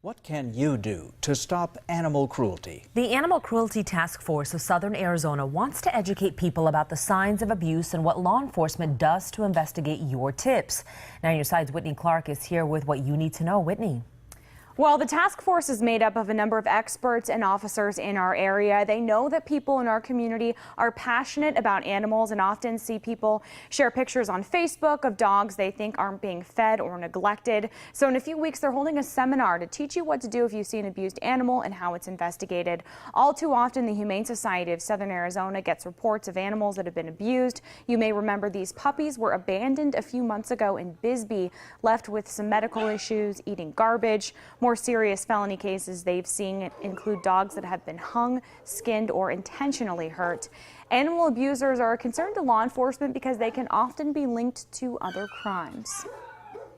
What can you do to stop animal cruelty? The Animal Cruelty Task Force of Southern Arizona wants to educate people about the signs of abuse and what law enforcement does to investigate your tips. 9 News Side's Whitney Clark is here with what you need to know. Whitney. Well, the task force is made up of a number of experts and officers in our area. They know that people in our community are passionate about animals and often see people share pictures on Facebook of dogs they think aren't being fed or neglected. So in a few weeks, they're holding a seminar to teach you what to do if you see an abused animal and how it's investigated. All too often, the Humane Society of Southern Arizona gets reports of animals that have been abused. You may remember these puppies were abandoned a few months ago in Bisbee, left with some medical issues, eating garbage. More serious felony cases they've seen include dogs that have been hung, skinned, or intentionally hurt. Animal abusers are a concern to law enforcement because they can often be linked to other crimes.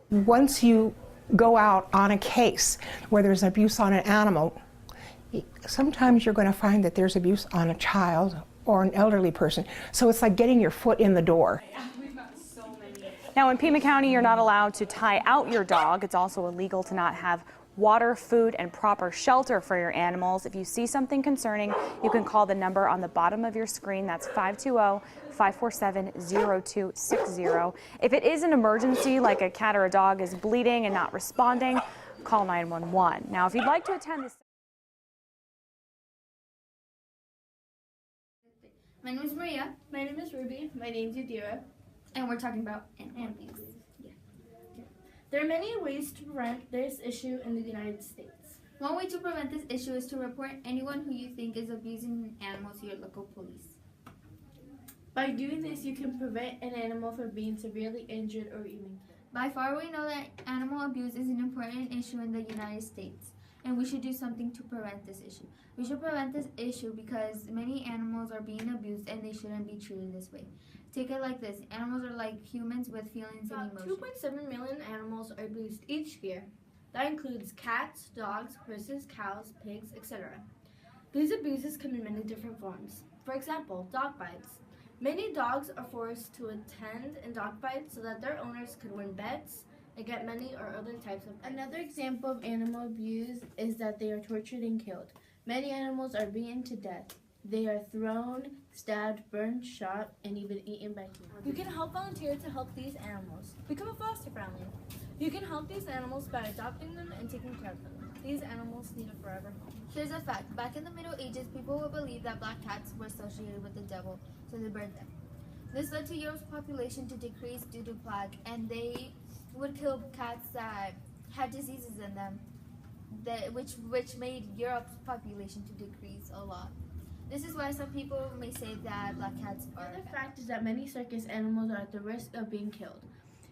Once you go out on a case where there's abuse on an animal, sometimes you're going to find that there's abuse on a child or an elderly person. So it's like getting your foot in the door. Now in Pima County, you're not allowed to tie out your dog. It's also illegal to not have water, food, and proper shelter for your animals. If you see something concerning, you can call the number on the bottom of your screen. That's 520-547-0260. If it is an emergency, like a cat or a dog is bleeding and not responding, call 911. Now, if you'd like to attend this... My name is Maria. My name is Ruby. My name is Yadira. And we're talking about animal abuse. There are many ways to prevent this issue in the United States. One way to prevent this issue is to report anyone who you think is abusing animals to your local police. By doing this, you can prevent an animal from being severely injured or even killed. By far, we know that animal abuse is an important issue in the United States, and we should do something to prevent this issue. We should prevent this issue because many animals are being abused and they shouldn't be treated this way. Take it like this. Animals are like humans with feelings and emotions. 2.7 million animals are abused each year. That includes cats, dogs, horses, cows, pigs, etc. These abuses come in many different forms. For example, dog bites. Many dogs are forced to attend in dog bites so that their owners could win bets and get money or other types of pets. Another example of animal abuse is that they are tortured and killed. Many animals are beaten to death. They are thrown, stabbed, burned, shot, and even eaten by humans. You can help volunteer to help these animals. Become a foster family. You can help these animals by adopting them and taking care of them. These animals need a forever home. Here's a fact. Back in the Middle Ages, people would believe that black cats were associated with the devil, so they burned them. This led to Europe's population to decrease due to plague, and they would kill cats that had diseases in them, which made Europe's population to decrease a lot. This is why some people may say that black cats are Another fact is that many circus animals are at the risk of being killed.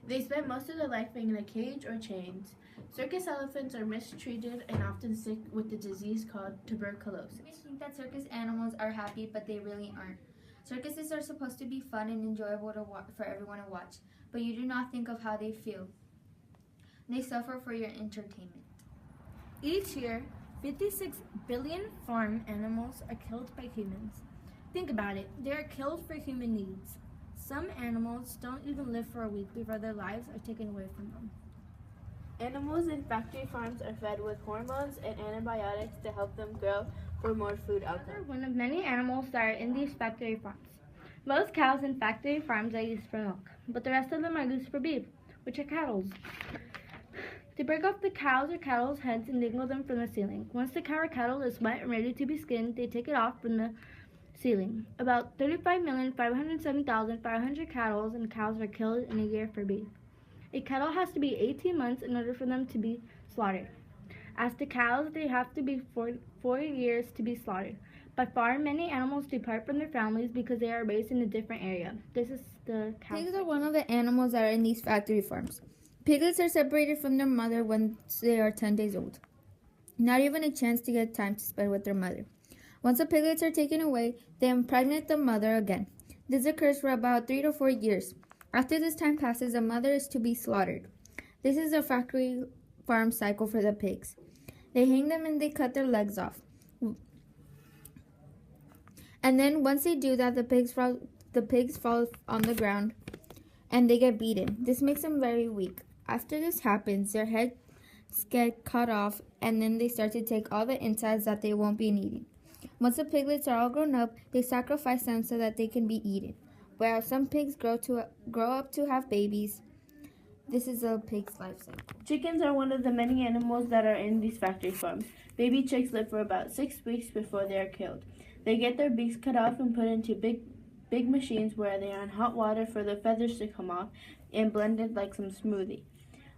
They spend most of their life being in a cage or chains. Circus elephants are mistreated and often sick with the disease called tuberculosis. You may think that circus animals are happy, but they really aren't. Circuses are supposed to be fun and enjoyable for everyone to watch, but you do not think of how they feel. They suffer for your entertainment. Each year, 56 billion farm animals are killed by humans. Think about it, they are killed for human needs. Some animals don't even live for a week before their lives are taken away from them. Animals in factory farms are fed with hormones and antibiotics to help them grow for more food output. One of many animals that are in these factory farms. Most cows in factory farms are used for milk, but the rest of them are used for beef, which are cattle. They break off the cows or cattle's heads and dangle them from the ceiling. Once the cow or cattle is wet and ready to be skinned, they take it off from the ceiling. About 35,507,500 cattle and cows are killed in a year for beef. A cattle has to be 18 months in order for them to be slaughtered. As to cows, they have to be 4 years to be slaughtered. By far, many animals depart from their families because they are raised in a different area. This is the cow. Pigs are one of the animals that are in these factory farms. Piglets are separated from their mother when they are 10 days old. Not even a chance to get time to spend with their mother. Once the piglets are taken away, they impregnate the mother again. This occurs for about 3 to 4 years. After this time passes, the mother is to be slaughtered. This is a factory farm cycle for the pigs. They hang them and they cut their legs off. And then once they do that, the pigs fall on the ground and they get beaten. This makes them very weak. After this happens, their head get cut off, and then they start to take all the insides that they won't be needing. Once the piglets are all grown up, they sacrifice them so that they can be eaten. While some pigs grow up to have babies, this is a pig's life cycle. Chickens are one of the many animals that are in these factory farms. Baby chicks live for about 6 weeks before they are killed. They get their beaks cut off and put into big machines where they are in hot water for the feathers to come off and blended like some smoothie.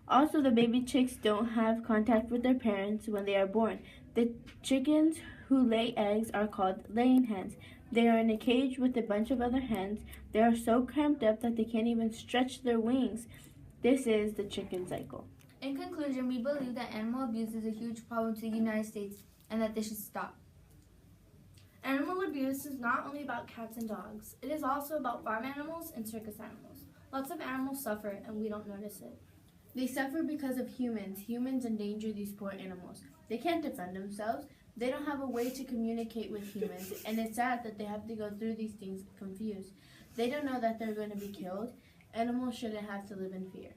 Also, the baby chicks don't have contact with their parents when they are born. The chickens who lay eggs are called laying hens. They are in a cage with a bunch of other hens. They are so cramped up that they can't even stretch their wings. This is the chicken cycle. In conclusion, we believe that animal abuse is a huge problem to the United States and that this should stop. Animal abuse is not only about cats and dogs. It is also about farm animals and circus animals. Lots of animals suffer and we don't notice it. They suffer because of humans. Humans endanger these poor animals. They can't defend themselves. They don't have a way to communicate with humans, and it's sad that they have to go through these things confused. They don't know that they're going to be killed. Animals shouldn't have to live in fear.